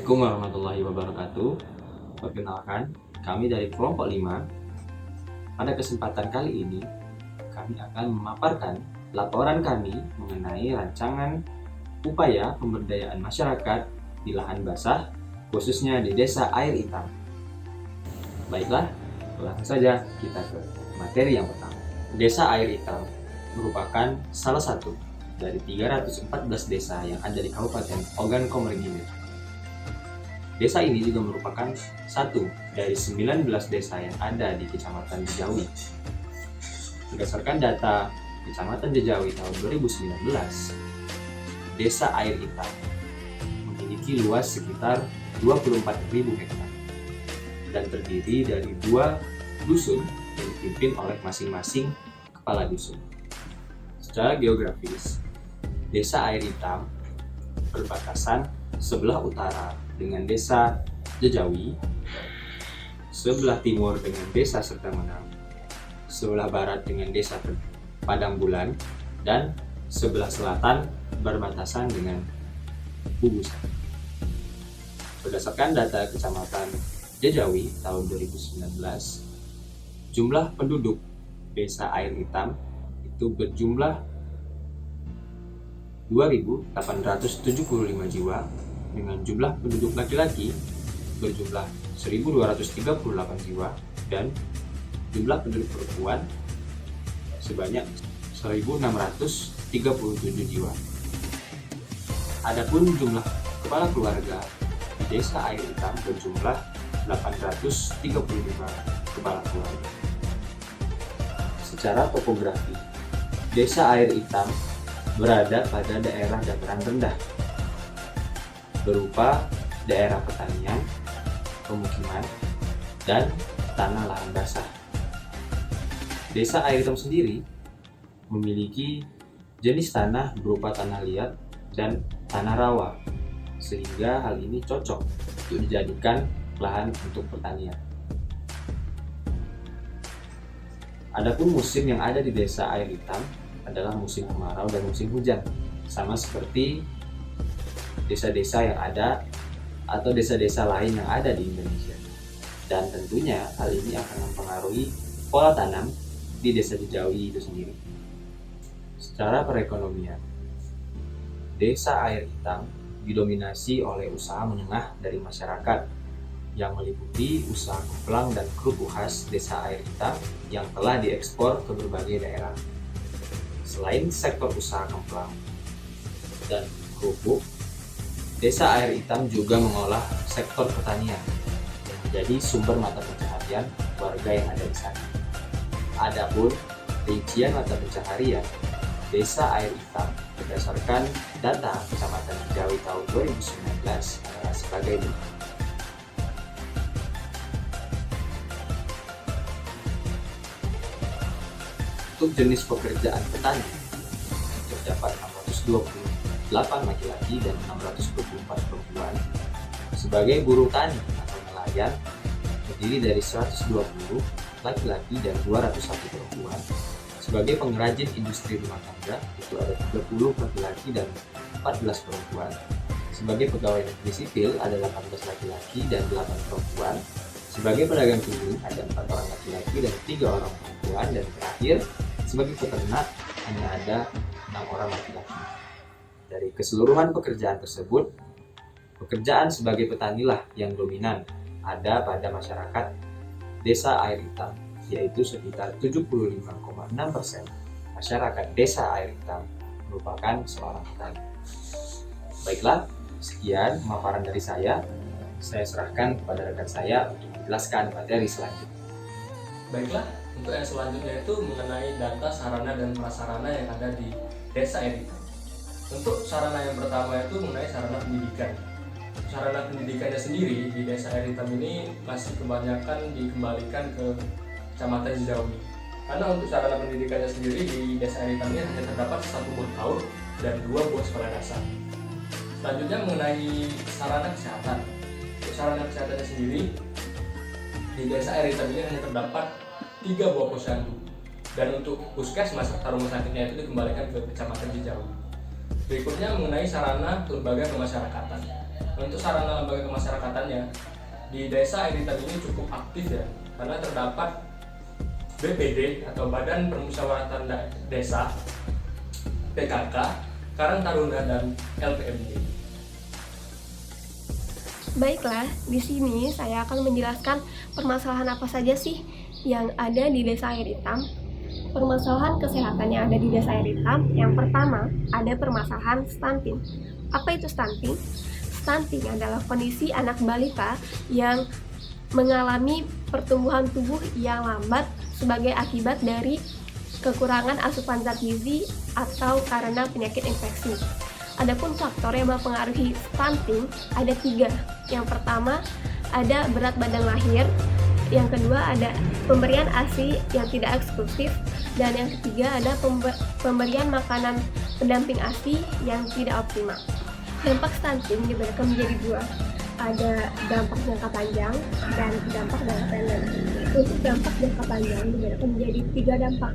Assalamualaikum warahmatullahi wabarakatuh. Perkenalkan, kami dari kelompok 5. Pada kesempatan kali ini, kami akan memaparkan laporan kami mengenai rancangan upaya pemberdayaan masyarakat di lahan basah, khususnya di Desa Air Hitam. Baiklah, langsung saja kita ke materi yang pertama. Desa Air Hitam merupakan salah satu dari 314 desa yang ada di Kabupaten Ogan Komering Ilir. Desa ini juga merupakan satu dari 19 desa yang ada di Kecamatan Jejawi. Berdasarkan data Kecamatan Jejawi tahun 2019, Desa Air Hitam memiliki luas sekitar 24.000 hektar dan terdiri dari 2 dusun yang dipimpin oleh masing-masing kepala dusun. Secara geografis, Desa Air Hitam berbatasan sebelah utara dengan Desa Jejawi, sebelah timur dengan Desa Sertamenang, sebelah barat dengan Desa Padang Bulan, dan sebelah selatan berbatasan dengan Bubusan. Berdasarkan data Kecamatan Jejawi tahun 2019, jumlah penduduk Desa Air Hitam itu berjumlah 2.875 jiwa, dengan jumlah penduduk laki-laki berjumlah 1.238 jiwa dan jumlah penduduk perempuan sebanyak 1.637 jiwa. Adapun jumlah kepala keluarga di Desa Air Hitam berjumlah 835 kepala keluarga. Secara topografi, Desa Air Hitam berada pada daerah dataran rendah berupa daerah pertanian, pemukiman, dan tanah lahan basah. Desa Air Hitam sendiri memiliki jenis tanah berupa tanah liat dan tanah rawa, sehingga hal ini cocok untuk dijadikan lahan untuk pertanian. Adapun musim yang ada di Desa Air Hitam adalah musim kemarau dan musim hujan, sama seperti desa-desa yang ada atau desa-desa lain yang ada di Indonesia. Dan tentunya hal ini akan mempengaruhi pola tanam di Desa Jejawi itu sendiri. Secara perekonomian, Desa Air Hitam didominasi oleh usaha menengah dari masyarakat yang meliputi usaha kemplang dan kerupuk khas Desa Air Hitam yang telah diekspor ke berbagai daerah. Selain sektor usaha kemplang dan kerupuk, Desa Air Hitam juga mengolah sektor pertanian yang menjadi sumber mata pencaharian warga yang ada di sana. Adapun rincian mata pencaharian Desa Air Hitam berdasarkan data Kecamatan Jejawi tahun 2019 adalah sebagai berikut. Untuk jenis pekerjaan petani, terdapat 628 laki-laki dan 624 perempuan. Sebagai buruh tani atau nelayan, terdiri dari 120 laki-laki dan 201 perempuan. Sebagai pengrajin industri rumah tangga, itu ada 30 laki-laki dan 14 perempuan. Sebagai pegawai negeri sipil, ada 18 laki-laki dan 8 perempuan. Sebagai pedagang keliling, ada 4 orang laki-laki dan 3 orang perempuan. Dan terakhir, sebagai peternak, hanya ada 6 orang laki-laki. Dari keseluruhan pekerjaan tersebut, pekerjaan sebagai petanilah yang dominan ada pada masyarakat Desa Air Hitam, yaitu sekitar 75,6% masyarakat Desa Air Hitam merupakan seorang petani. Baiklah, sekian pemaparan dari saya. Saya serahkan kepada rekan saya untuk menjelaskan materi selanjutnya. Baiklah, untuk yang selanjutnya itu mengenai data sarana dan prasarana yang ada di Desa Air Hitam. Untuk sarana yang pertama itu mengenai sarana pendidikan. Sarana pendidikannya sendiri di Desa Air Hitam ini masih kebanyakan dikembalikan ke Kecamatan Jejawi. Karena untuk sarana pendidikannya sendiri di Desa Air Hitam ini hanya terdapat 1 buah PAUD dan 2 buah sekolah dasar. Selanjutnya mengenai sarana kesehatan. Untuk sarana kesehatannya sendiri di Desa Air Hitam ini hanya terdapat 3 buah posyandu. Dan untuk puskesmas atau rumah sakitnya itu dikembalikan ke Kecamatan Jejawi. Berikutnya mengenai sarana lembaga kemasyarakatan. Untuk sarana lembaga kemasyarakatannya di desa Editan ini cukup aktif ya, karena terdapat BPD atau Badan Permusyawaratan Desa, PKK, Karang Taruna, dan LPMD. Baiklah, di sini saya akan menjelaskan permasalahan apa saja sih yang ada di Desa Air Hitam. Permasalahan kesehatan yang ada di Desa Air Hitam, yang pertama ada permasalahan stunting. Apa itu stunting? Stunting adalah kondisi anak balita yang mengalami pertumbuhan tubuh yang lambat sebagai akibat dari kekurangan asupan zat gizi atau karena penyakit infeksi. Adapun faktor yang mempengaruhi stunting ada 3. Yang pertama ada berat badan lahir, yang kedua ada pemberian ASI yang tidak eksklusif, dan yang ketiga ada pemberian makanan pendamping ASI yang tidak optimal. Dampak stunting dibedakan menjadi 2. Ada dampak jangka panjang dan dampak jangka pendek. Untuk dampak jangka panjang dibedakan menjadi 3 dampak.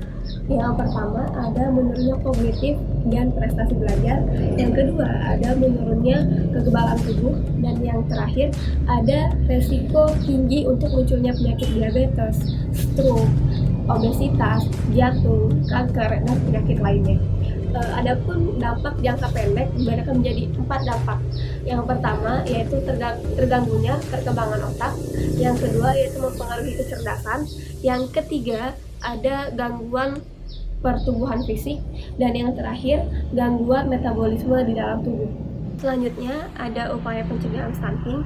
Yang pertama ada menurunnya kognitif dan prestasi belajar. Yang kedua ada menurunnya kekebalan tubuh, dan yang terakhir ada resiko tinggi untuk munculnya penyakit diabetes, stroke, obesitas, jantung, kanker, dan penyakit lainnya. Adapun dampak jangka pendek dibedakan menjadi 4 dampak. Yang pertama yaitu terganggunya perkembangan otak, yang kedua yaitu mempengaruhi kecerdasan, yang ketiga ada gangguan pertumbuhan fisik, dan yang terakhir gangguan metabolisme di dalam tubuh. Selanjutnya ada upaya pencegahan stunting.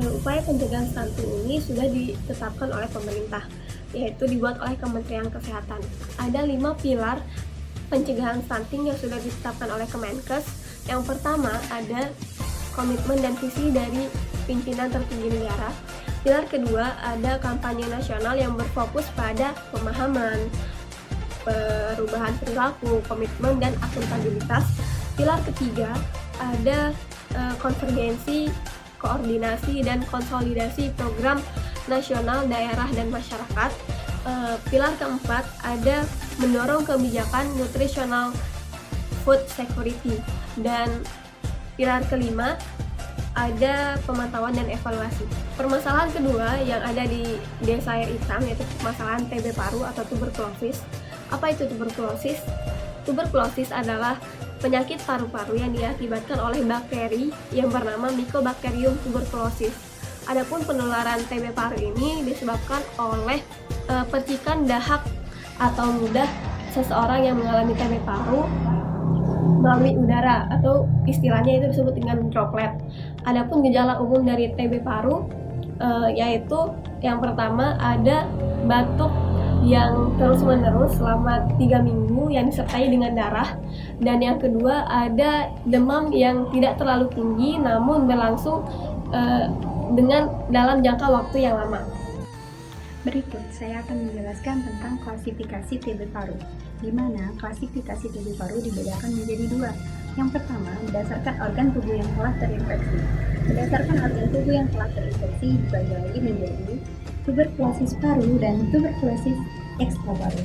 Upaya pencegahan stunting ini sudah ditetapkan oleh pemerintah, yaitu dibuat oleh Kementerian Kesehatan. Ada 5 pilar pencegahan stunting yang sudah ditetapkan oleh Kemenkes. Yang pertama ada komitmen dan visi dari pimpinan tertinggi negara. Pilar kedua ada kampanye nasional yang berfokus pada pemahaman, perubahan perilaku, komitmen, dan akuntabilitas. Pilar ketiga ada konvergensi, koordinasi, dan konsolidasi program nasional, daerah, dan masyarakat. Pilar keempat ada mendorong kebijakan nutritional food security, dan pilar kelima ada pemantauan dan evaluasi. Permasalahan kedua yang ada di Desa Air Hitam yaitu permasalahan TB paru atau tuberkulosis. Apa itu tuberkulosis? Tuberkulosis adalah penyakit paru-paru yang diakibatkan oleh bakteri yang bernama Mycobacterium tuberculosis. Adapun penularan TB paru ini disebabkan oleh percikan dahak atau ludah seseorang yang mengalami TB paru melalui udara, atau istilahnya itu disebut dengan droplet. Adapun gejala umum dari TB paru yaitu yang pertama ada batuk yang terus-menerus selama 3 minggu yang disertai dengan darah, dan yang kedua ada demam yang tidak terlalu tinggi namun berlangsung dengan dalam jangka waktu yang lama. Berikut saya akan menjelaskan tentang klasifikasi TB paru, di mana klasifikasi TB paru dibedakan menjadi 2. Yang pertama, berdasarkan organ tubuh yang telah terinfeksi. Berdasarkan organ tubuh yang telah terinfeksi dibagi lagi menjadi tuberkulosis paru dan tuberkulosis ekstraparu.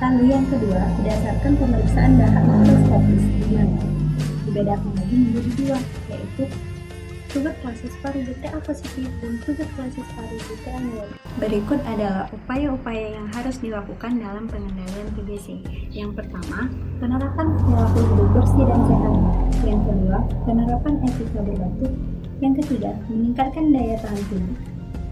Lalu yang kedua, berdasarkan pemeriksaan dahak mikroskopis, di mana dibedakan lagi menjadi 2, yaitu tuberkulosis paru BTA positif dan tuberkulosis paru BTA negatif. Berikut adalah upaya-upaya yang harus dilakukan dalam pengendalian TBC. Yang pertama, penerapan perilaku hidup bersih dan sehat. Yang kedua, penerapan etika berbatuk. Yang ketiga, meningkatkan daya tahan tubuh.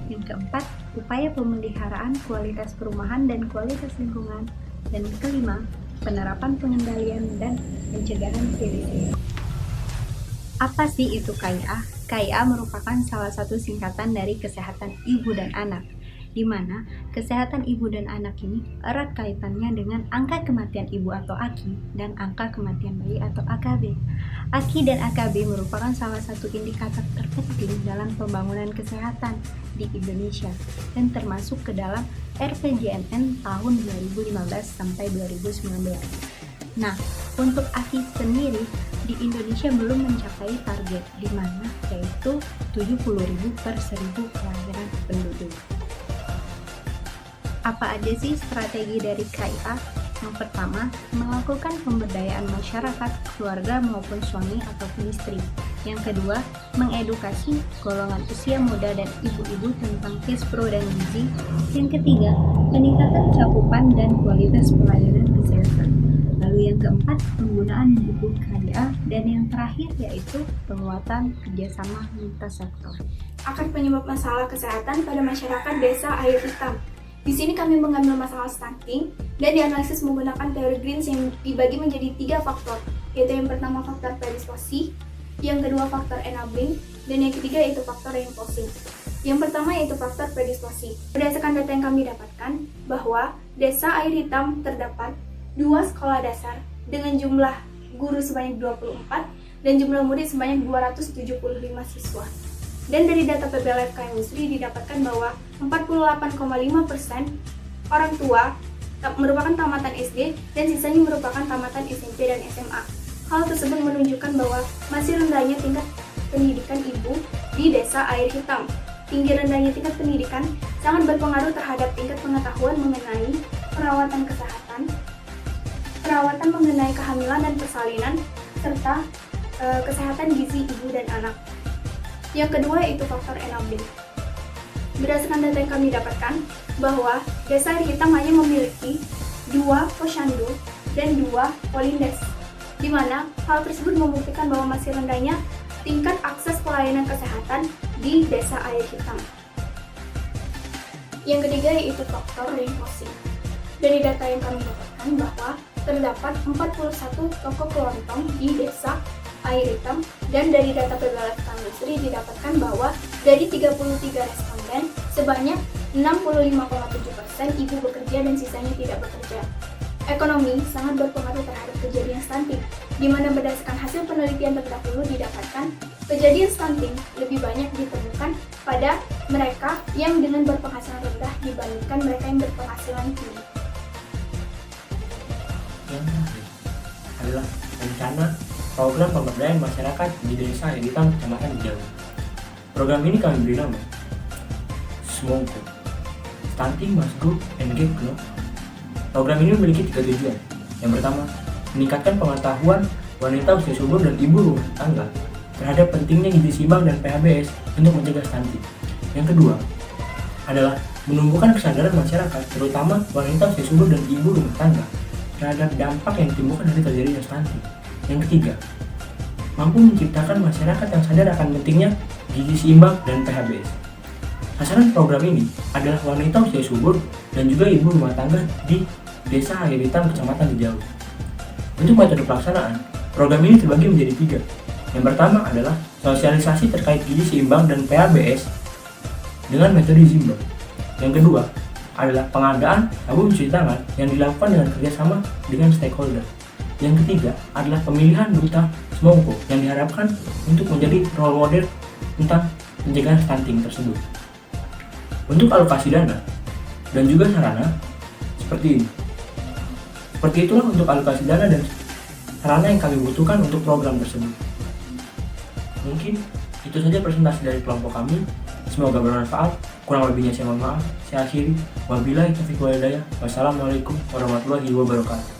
Yang keempat, upaya pemeliharaan kualitas perumahan dan kualitas lingkungan. Dan kelima, penerapan pengendalian dan pencegahan TBC. Apa sih itu KIA? KIA merupakan salah satu singkatan dari kesehatan ibu dan anak, di mana kesehatan ibu dan anak ini erat kaitannya dengan angka kematian ibu atau AKI dan angka kematian bayi atau AKB. AKI dan AKB merupakan salah satu indikator terpenting dalam pembangunan kesehatan di Indonesia dan termasuk ke dalam RPJMN tahun 2015 sampai 2019. Nah, untuk AKI sendiri di Indonesia belum mencapai target di mana yaitu 70.000 per 1.000 kelahiran penduduk. Apa aja sih strategi dari KIA? Yang pertama, melakukan pemberdayaan masyarakat, keluarga maupun suami ataupun istri. Yang kedua, mengedukasi golongan usia muda dan ibu-ibu tentang Kispro dan gizi. Yang ketiga, peningkatan cakupan dan kualitas pelayanan kesehatan. Lalu yang keempat, penggunaan buku KDA. Dan yang terakhir yaitu penguatan kerjasama lintas sektor. Akar penyebab masalah kesehatan pada masyarakat Desa Air Hitam. Di sini kami mengambil masalah stunting dan dianalisis menggunakan teori Greens yang dibagi menjadi 3 faktor, yaitu yang pertama faktor predisposisi, yang kedua faktor enabling, dan yang ketiga yaitu faktor reinforcing. Yang pertama yaitu faktor predisposisi. Berdasarkan data yang kami dapatkan bahwa Desa Air Hitam terdapat 2 sekolah dasar dengan jumlah guru sebanyak 24 dan jumlah murid sebanyak 275 siswa. Dan dari data PBLFK Industri didapatkan bahwa 48,5% orang tua merupakan tamatan SD dan sisanya merupakan tamatan SMP dan SMA. Hal tersebut menunjukkan bahwa masih rendahnya tingkat pendidikan ibu di Desa Air Hitam. Tinggi rendahnya tingkat pendidikan sangat berpengaruh terhadap tingkat pengetahuan mengenai perawatan kesehatan, perawatan mengenai kehamilan dan persalinan, serta kesehatan gizi ibu dan anak. Yang kedua yaitu faktor enabling. Berdasarkan data yang kami dapatkan bahwa Desa Air Hitam hanya memiliki 2 posyandu dan 2 polindes, di mana hal tersebut membuktikan bahwa masih rendahnya tingkat akses pelayanan kesehatan di Desa Air Hitam. Yang ketiga yaitu faktor reinforcing. Dari data yang kami dapatkan bahwa terdapat 41 toko kelontong di Desa Air Hitam, dan dari data PBLFK Industri didapatkan bahwa dari 33 responden sebanyak 65,7% ibu bekerja dan sisanya tidak bekerja. Ekonomi sangat berpengaruh terhadap kejadian stunting, di mana berdasarkan hasil penelitian terdahulu didapatkan kejadian stunting lebih banyak ditemukan pada mereka yang dengan berpenghasilan rendah dibandingkan mereka yang berpenghasilan tinggi. Yang terakhir adalah rencana program pemberdayaan masyarakat di Desa Air Hitam, Kecamatan Dijau. Program ini kami beri nama SMOGO, Stunting Must Go and Get Glow. Program ini memiliki 3 tujuan. Yang pertama, meningkatkan pengetahuan wanita usia subur dan ibu rumah tangga terhadap pentingnya gizi seimbang dan PHBS untuk mencegah stunting. Yang kedua adalah menumbuhkan kesadaran masyarakat, terutama wanita usia subur dan ibu rumah tangga, terhadap dampak yang ditimbulkan dari terjadinya stunting. Yang ketiga, mampu menciptakan masyarakat yang sadar akan pentingnya gizi seimbang dan PHBS. Sasaran program ini adalah wanita usia subur dan juga ibu rumah tangga di Desa Air Hitam, Kecamatan Dijau. Untuk metode pelaksanaan, program ini terbagi menjadi 3. Yang pertama adalah sosialisasi terkait gizi seimbang dan PHBS dengan metode Zimba. Yang kedua adalah pengadaan sabun cuci tangan yang dilakukan dengan kerjasama dengan stakeholder. Yang ketiga adalah pemilihan duta SMOGO yang diharapkan untuk menjadi role model tentang pencegahan stunting tersebut. Untuk alokasi dana dan juga sarana seperti ini. Seperti itulah untuk alokasi dana dan sarana yang kami butuhkan untuk program tersebut. Mungkin itu saja presentasi dari kelompok kami. Semoga bermanfaat. Kurang lebihnya saya mohon maaf. Saya akhiri. Wabillahi taufiq wal hidayah. Wassalamualaikum warahmatullahi wabarakatuh.